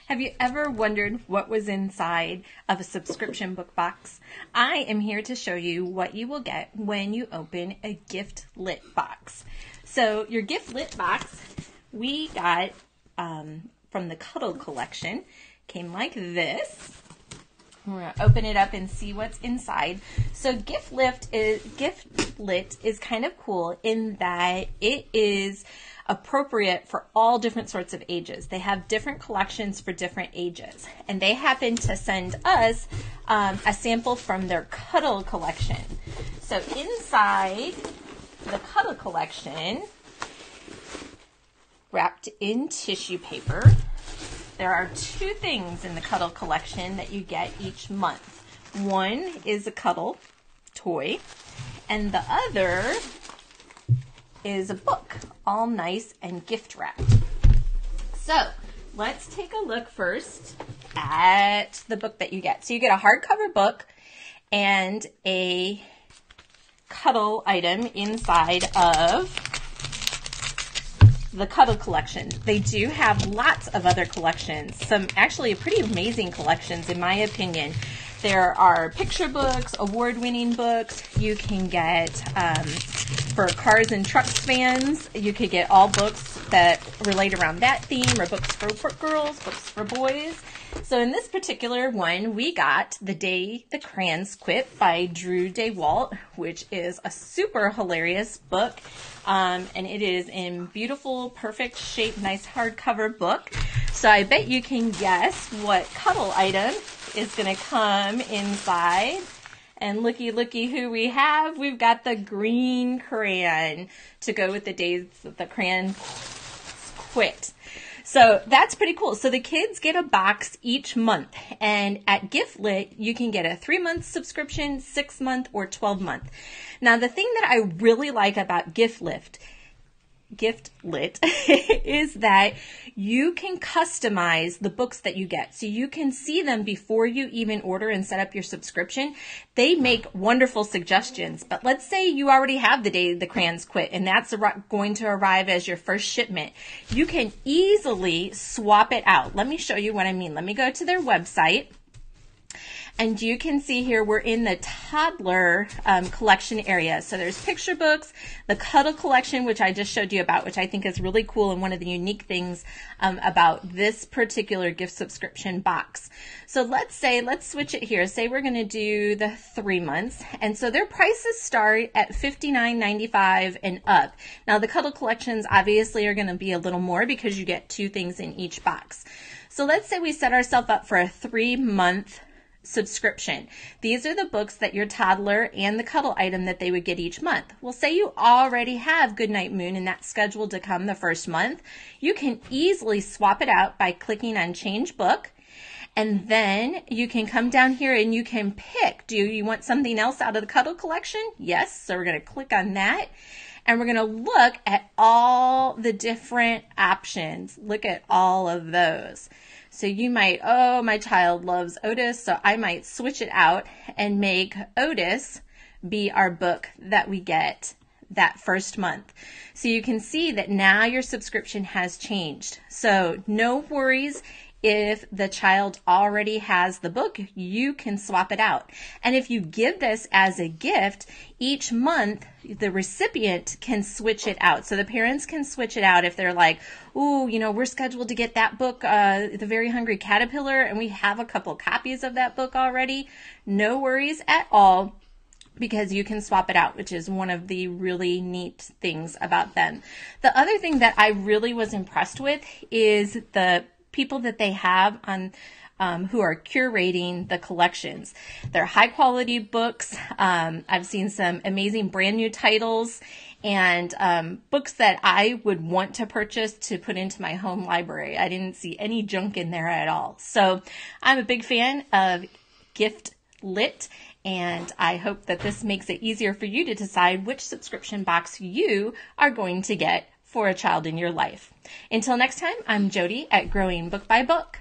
Have you ever wondered what was inside of a subscription book box? I am here to show you what you will get when you open a gift lit box. So your gift lit box we got from the Cuddle Collection. Came like this. We're going to open it up and see what's inside. So gift lit is kind of cool in that it is appropriate for all different sorts of ages. They have different collections for different ages. And they happen to send us a sample from their Cuddle Collection. So inside the Cuddle Collection, wrapped in tissue paper, there are two things in the Cuddle Collection that you get each month. One is a cuddle toy, and the other is a book, all nice and gift wrapped. So let's take a look first at the book that you get. So you get a hardcover book and a cuddle item inside of the Cuddle Collection. They do have lots of other collections, some actually pretty amazing collections in my opinion. There are picture books, award-winning books. You can get, for cars and trucks fans, you could get all books that relate around that theme, or books for girls, books for boys. So in this particular one, we got The Day the Crayons Quit by Drew DeWalt, which is a super hilarious book. And it is in beautiful, perfect shape, nice hardcover book. So I bet you can guess what cuddle item is going to come inside. And looky who we have. We've got the green crayon to go with the days that the crayon quit. So that's pretty cool. So the kids get a box each month, and at GiftLit, you can get a 3-month subscription, 6-month, or 12-month. Now, the thing that I really like about GiftLit is that you can customize the books that you get. So you can see them before you even order and set up your subscription. They make wonderful suggestions. But let's say you already have The Day the Crayons Quit, and that's going to arrive as your first shipment. You can easily swap it out. Let me show you what I mean. Let me go to their website. And you can see here we're in the toddler collection area. So there's picture books, the Cuddle Collection, which I just showed you about, which I think is really cool and one of the unique things about this particular gift subscription box. So let's switch it here. Say we're going to do the 3 months. And so their prices start at $59.95 and up. Now the Cuddle Collections obviously are going to be a little more because you get 2 things in each box. So let's say we set ourselves up for a 3-month subscription. These are the books that your toddler and the cuddle item that they would get each month. Well, say you already have Goodnight Moon and that's scheduled to come the first month. You can easily swap it out by clicking on Change Book. And then you can come down here and you can pick, do you want something else out of the Cuddle Collection? Yes. So we're going to click on that. And we're going to look at all the different options. Look at all of those. So you might, oh, my child loves Otis, so I might switch it out and make Otis be our book that we get that first month. So you can see that now your subscription has changed. So no worries. If the child already has the book, you can swap it out. And if you give this as a gift, each month the recipient can switch it out. So the parents can switch it out if they're like, ooh, we're scheduled to get that book, The Very Hungry Caterpillar, and we have a couple copies of that book already. No worries at all, because you can swap it out, which is one of the really neat things about them. The other thing that I really was impressed with is the people that they have on who are curating the collections. They're high quality books. I've seen some amazing brand new titles and books that I would want to purchase to put into my home library. I didn't see any junk in there at all. So I'm a big fan of Gift Lit, and I hope that this makes it easier for you to decide which subscription box you are going to get for a child in your life. Until next time, I'm Jody at Growing Book by Book.